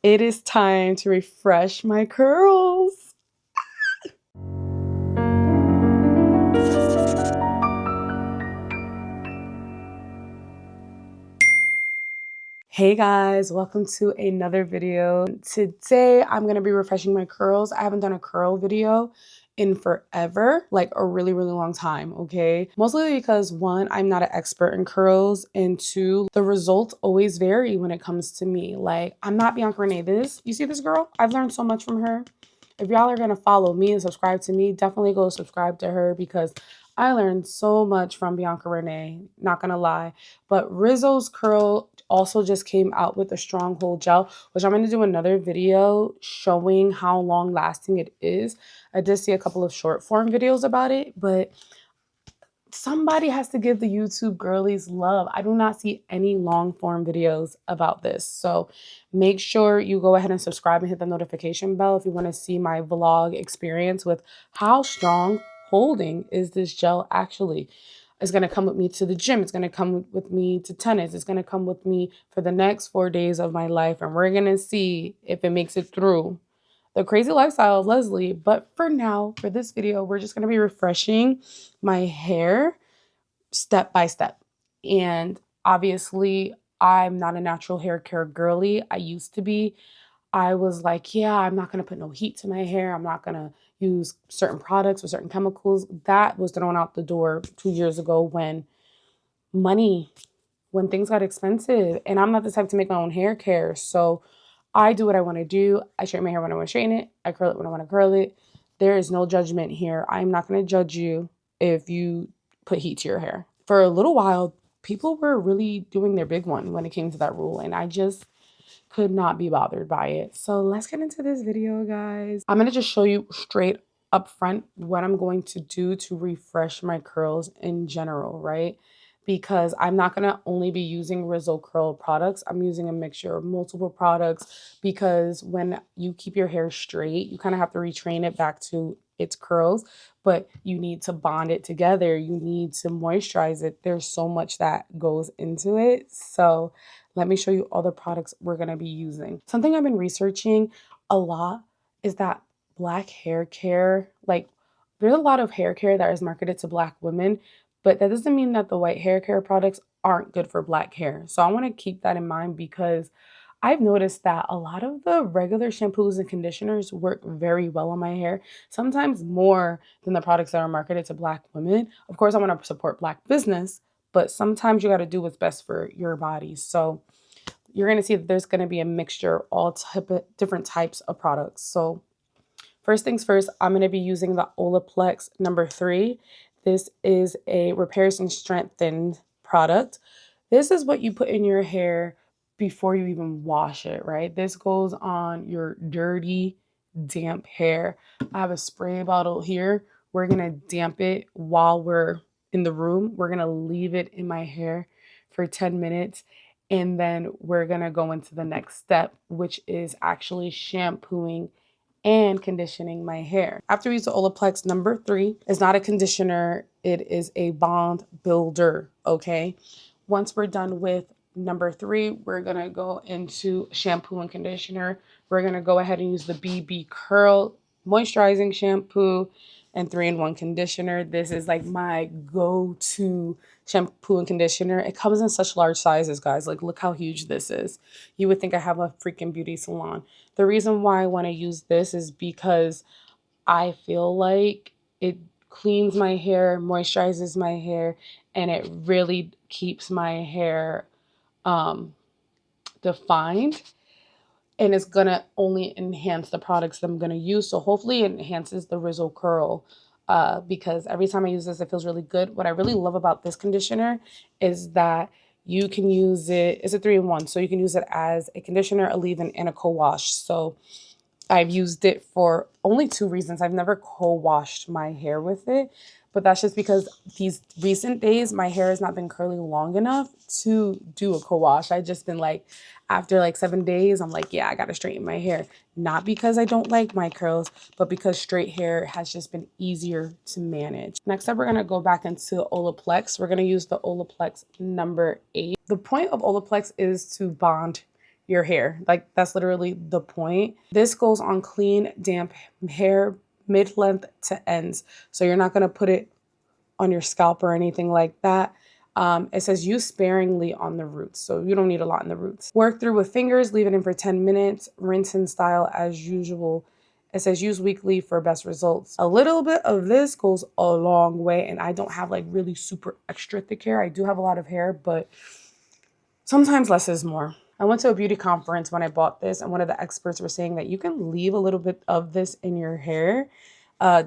It is time to refresh my curls. Hey guys, welcome to another video. Today I'm going to be refreshing my curls. I haven't done a curl video in forever, like a really long time, okay? Mostly because one, I'm not an expert in curls, and two, the results always vary when it comes to me. Like, I'm not Bianca Renee. You see this girl? I've learned so much from her. If y'all are going to follow me and subscribe to me, definitely go subscribe to her because I learned so much from Bianca Renee, not gonna lie. But Rizzo's Curl also just came out with a stronghold gel, which I'm going to do another video showing how long lasting it is. I did see a couple of short form videos about it, but somebody has to give the YouTube girlies love. I do not see any long form videos about this. So make sure you go ahead and subscribe and hit the notification bell if you want to see my vlog experience with how strong holding is this gel actually. It's going to come with me to the gym. It's going to come with me to tennis. It's going to come with me for the next 4 days of my life. And we're going to see if it makes it through the crazy lifestyle of Leslie. But for now, for this video, we're just going to be refreshing my hair step by step. And obviously, I'm not a natural hair care girly. I used to be. I was like, yeah, I'm not going to put no heat to my hair. I'm not going to use certain products or certain chemicals. That was thrown out the door 2 years ago when things got expensive. And I'm not the type to make my own hair care. So I do what I want to do. I straighten my hair when I want to straighten it. I curl it when I want to curl it. There is no judgment here. I'm not going to judge you if you put heat to your hair. For a little while, people were really doing their big one when it came to that rule. And I just could not be bothered by it. So let's get into this video, guys. I'm going to just show you straight up front what I'm going to do to refresh my curls in general, right? Because I'm not going to only be using Rizzo Curl products. I'm using a mixture of multiple products because when you keep your hair straight, you kind of have to retrain it back to its curls, but you need to bond it together. You need to moisturize it. There's so much that goes into it. So let me show you all the products we're going to be using. Something I've been researching a lot is that Black hair care, like there's a lot of hair care that is marketed to Black women, but that doesn't mean that the white hair care products aren't good for Black hair. So I want to keep that in mind because I've noticed that a lot of the regular shampoos and conditioners work very well on my hair, sometimes more than the products that are marketed to Black women. Of course, I want to support Black business, but sometimes you got to do what's best for your body. So you're going to see that there's going to be a mixture of all different types of products. So first things first, I'm going to be using the Olaplex number 3. This is a repairs and strengthened product. This is what you put in your hair before you even wash it, right? This goes on your dirty, damp hair. I have a spray bottle here. We're going to damp it while we're in the room. We're going to leave it in my hair for 10 minutes. And then we're going to go into the next step, which is actually shampooing and conditioning my hair. After we use the Olaplex number 3, it's not a conditioner, it is a bond builder, okay? Once we're done with number 3, we're gonna go into shampoo and conditioner. We're gonna go ahead and use the BB Curl moisturizing shampoo and 3-in-1 conditioner. This is like my go-to shampoo and conditioner. It comes in such large sizes, guys. Like, look how huge this is. You would think I have a freaking beauty salon. The reason why I want to use this is because I feel like it cleans my hair, moisturizes my hair, and it really keeps my hair defined. And it's going to only enhance the products that I'm going to use. So hopefully it enhances the Rizzo Curl because every time I use this, it feels really good. What I really love about this conditioner is that you can use it, it's a 3-in-1. So you can use it as a conditioner, a leave-in, and a co-wash. So I've used it for only 2 reasons. I've never co-washed my hair with it, but that's just because these recent days, my hair has not been curly long enough to do a co-wash. I've just been like, after like 7 days, I'm like, yeah, I got to straighten my hair. Not because I don't like my curls, but because straight hair has just been easier to manage. Next up, we're going to go back into Olaplex. We're going to use the Olaplex number 8. The point of Olaplex is to bond your hair. Like, that's literally the point. This goes on clean, damp hair, mid-length to ends. So you're not going to put it on your scalp or anything like that. It says use sparingly on the roots, so you don't need a lot in the roots. Work through with fingers, leave it in for 10 minutes, rinse and style as usual. It says use weekly for best results. A little bit of this goes a long way, and I don't have like really super extra thick hair. I do have a lot of hair, but sometimes less is more. I went to a beauty conference when I bought this, and one of the experts were saying that you can leave a little bit of this in your hair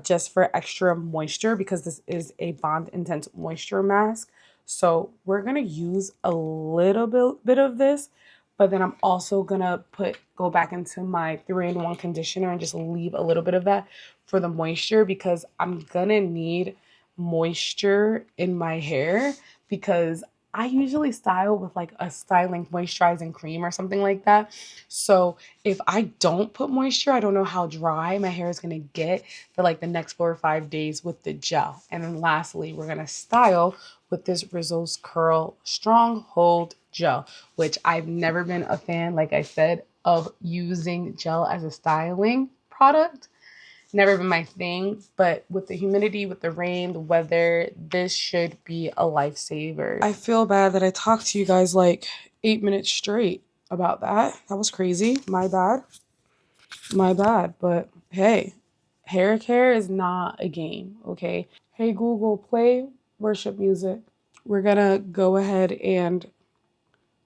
just for extra moisture, because this is a bond intense moisture mask. So we're going to use a little bit of this, but then I'm also going to go back into my 3-in-1 conditioner and just leave a little bit of that for the moisture, because I'm going to need moisture in my hair, because I usually style with like a styling moisturizing cream or something like that. So if I don't put moisture, I don't know how dry my hair is going to get for like the next 4 or 5 days with the gel. And then lastly, we're going to style with this Rizzo's Curl Stronghold Gel, which I've never been a fan, like I said, of using gel as a styling product. Never been my thing, but with the humidity, with the rain, the weather, this should be a lifesaver. I feel bad that I talked to you guys like 8 minutes straight about that. That was crazy. My bad. My bad. But hey, hair care is not a game, okay? Hey, Google, play worship music. We're gonna go ahead and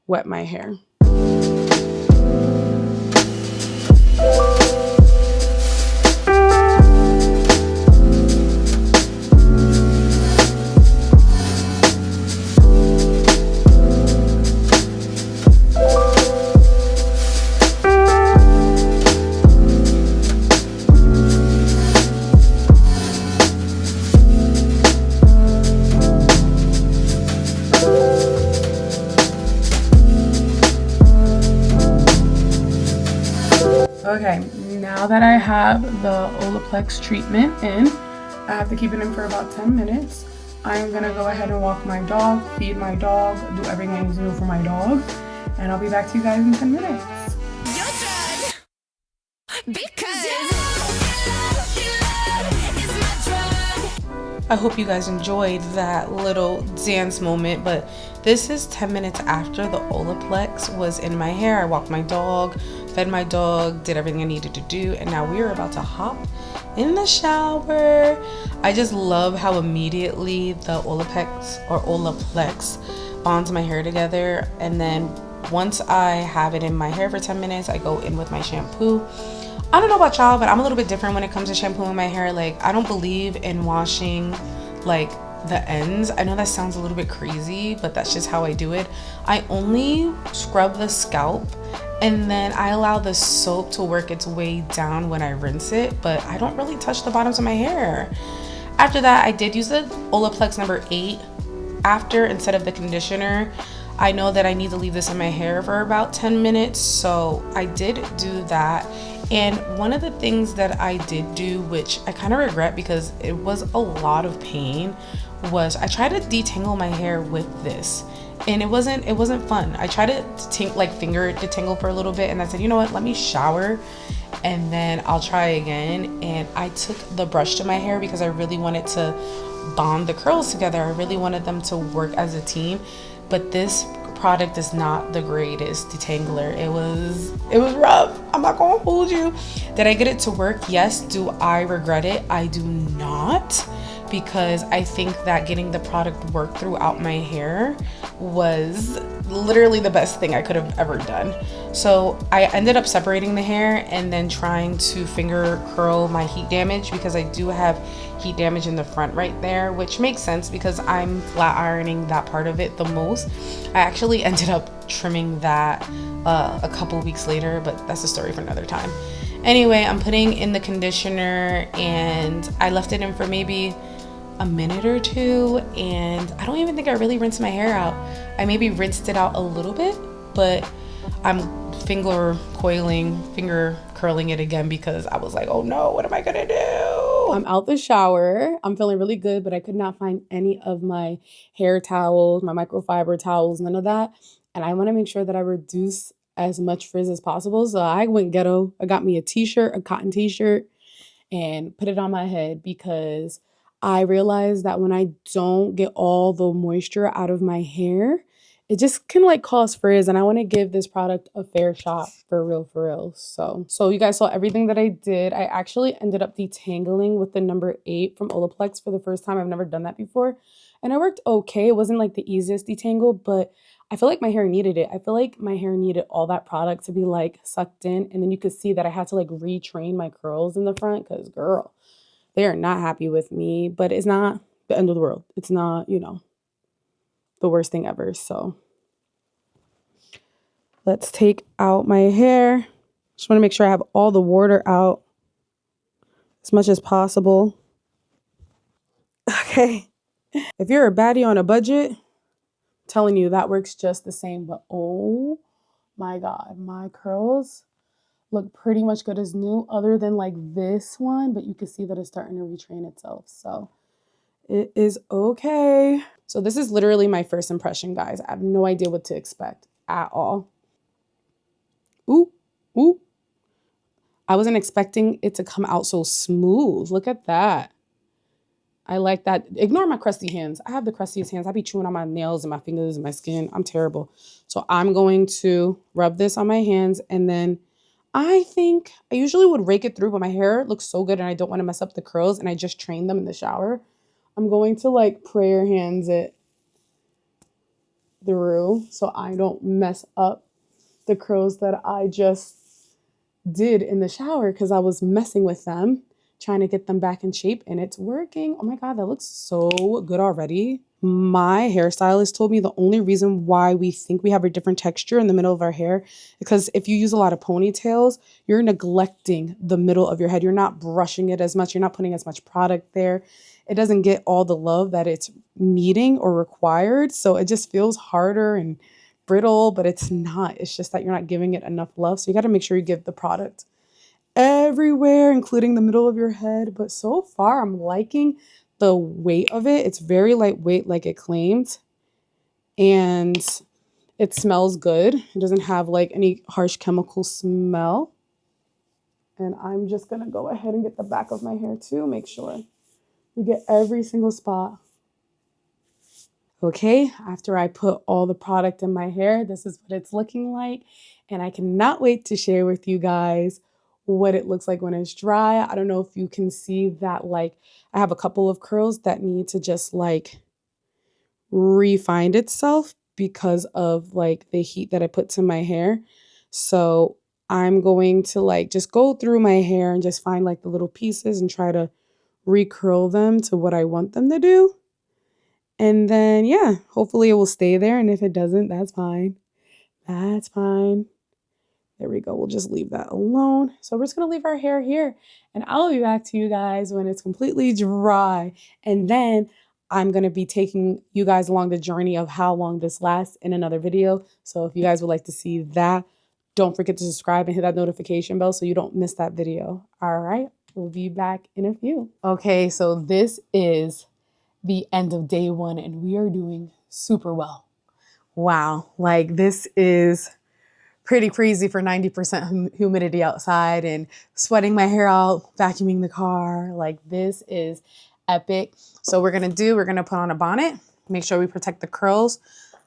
wet my hair. Okay, now that I have the Olaplex treatment in, I have to keep it in for about 10 minutes. I'm gonna go ahead and walk my dog, feed my dog, do everything I need to do for my dog, and I'll be back to you guys in 10 minutes. You're done. Because I hope you guys enjoyed that little dance moment, but this is 10 minutes after the Olaplex was in my hair. I walked my dog, fed my dog, did everything I needed to do, and now we are about to hop in the shower. I just love how immediately the Olaplex bonds my hair together, and then once I have it in my hair for 10 minutes, I go in with my shampoo. I don't know about y'all, but I'm a little bit different when it comes to shampooing my hair. Like, I don't believe in washing like the ends. I know that sounds a little bit crazy, but that's just how I do it. I only scrub the scalp, and then I allow the soap to work its way down when I rinse it, but I don't really touch the bottoms of my hair. After that, I did use the Olaplex number 8 after instead of the conditioner. I know that I need to leave this in my hair for about 10 minutes, so I did do that. And one of the things that I did do, which I kind of regret because it was a lot of pain, was I tried to detangle my hair with this, and it wasn't fun. I tried to finger detangle for a little bit, and I said, you know what, let me shower and then I'll try again. And I took the brush to my hair because I really wanted to bond the curls together. I really wanted them to work as a team, but this product is not the greatest detangler. It was rough. I'm not gonna hold you. Did I get it to work? Yes. Do I regret it? I do not, because I think that getting the product work throughout my hair was literally the best thing I could have ever done. So I ended up separating the hair and then trying to finger curl my heat damage, because I do have heat damage in the front right there, which makes sense because I'm flat ironing that part of it the most. I actually ended up trimming that a couple weeks later, but that's a story for another time. Anyway, I'm putting in the conditioner, and I left it in for maybe a minute or two, and I don't even think I really rinsed my hair out. I maybe rinsed it out a little bit, but I'm finger curling it again because I was like, oh no, what am I gonna do? I'm out the shower. I'm feeling really good, but I could not find any of my hair towels, my microfiber towels, none of that. And I want to make sure that I reduce as much frizz as possible. So I went ghetto. I got me a t-shirt, a cotton t-shirt, and put it on my head because I realized that when I don't get all the moisture out of my hair, it just can like cause frizz, and I want to give this product a fair shot for real, for real. So you guys saw everything that I did. I actually ended up detangling with the number 8 from Olaplex for the first time. I've never done that before, and it worked okay. It wasn't like the easiest detangle, but I feel like my hair needed it. I feel like my hair needed all that product to be like sucked in, and then you could see that I had to like retrain my curls in the front because girl, they are not happy with me, but it's not the end of the world. It's not, the worst thing ever. So let's take out my hair. Just want to make sure I have all the water out as much as possible. Okay. If you're a baddie on a budget, I'm telling you that works just the same. But oh my God, my curls look pretty much good as new other than like this one, but you can see that it's starting to retrain itself. So it is okay. So this is literally my first impression, guys. I have no idea what to expect at all. Ooh, ooh. I wasn't expecting it to come out so smooth. Look at that. I like that. Ignore my crusty hands. I have the crustiest hands. I be chewing on my nails and my fingers and my skin. I'm terrible. So I'm going to rub this on my hands, and then I think I usually would rake it through, but my hair looks so good and I don't want to mess up the curls, and I just trained them in the shower. I'm going to like prayer hands it through so I don't mess up the curls that I just did in the shower because I was messing with them, trying to get them back in shape, and it's working. Oh my God, that looks so good already. My hairstylist told me the only reason why we think we have a different texture in the middle of our hair is because if you use a lot of ponytails, you're neglecting the middle of your head. You're not brushing it as much. You're not putting as much product there. It doesn't get all the love that it's needing or required. So it just feels harder and brittle, but it's not. It's just that you're not giving it enough love. So you got to make sure you give the product everywhere, including the middle of your head. But so far, I'm liking the weight of it. It's very lightweight, like it claimed. And it smells good. It doesn't have like any harsh chemical smell. And I'm just going to go ahead and get the back of my hair too. Make sure we get every single spot. Okay, after I put all the product in my hair, this is what it's looking like. And I cannot wait to share with you guys what it looks like when it's dry. I don't know if you can see that, like, I have a couple of curls that need to just like refind itself because of like the heat that I put to my hair. So I'm going to like just go through my hair and just find like the little pieces and try to recurl them to what I want them to do. And then, yeah, hopefully it will stay there. And if it doesn't, that's fine. That's fine. There we go. We'll just leave that alone. So we're just going to leave our hair here. And I'll be back to you guys when it's completely dry. And then I'm going to be taking you guys along the journey of how long this lasts in another video. So if you guys would like to see that, don't forget to subscribe and hit that notification bell so you don't miss that video. All right. We'll be back in a few. Okay, so this is the end of day 1 and we are doing super well. Wow, like this is pretty crazy for 90% humidity outside and sweating my hair out, vacuuming the car. Like this is epic. So we're gonna put on a bonnet, make sure we protect the curls.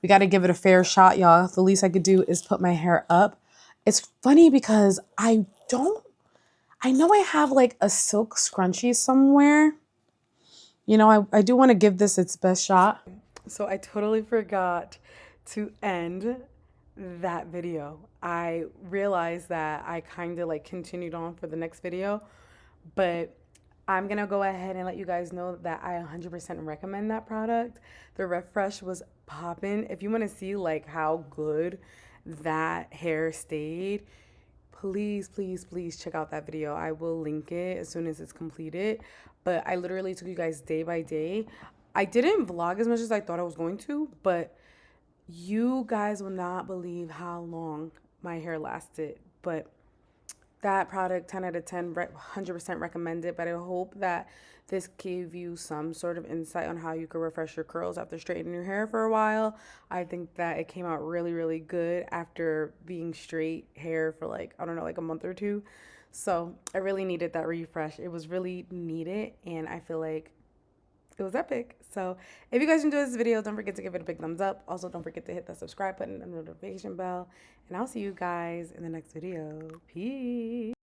We got to give it a fair shot, y'all. The least I could do is put my hair up. It's funny because I know I have like a silk scrunchie somewhere. You know, I do want to give this its best shot. So I totally forgot to end that video. I realized that I kind of like continued on for the next video, but I'm going to go ahead and let you guys know that I 100% recommend that product. The Refresh was popping. If you want to see like how good that hair stayed, please, please, please check out that video. I will link it as soon as it's completed. But I literally took you guys day by day. I didn't vlog as much as I thought I was going to, but you guys will not believe how long my hair lasted. But that product 10 out of 10, 100% recommended. But I hope that this gave you some sort of insight on how you could refresh your curls after straightening your hair for a while. I think that it came out really, really good after being straight hair for like, I don't know, like a month or two. So I really needed that refresh. It was really needed, and I feel like it was epic. So if you guys enjoyed this video, don't forget to give it a big thumbs up. Also, don't forget to hit the subscribe button and the notification bell. And I'll see you guys in the next video. Peace.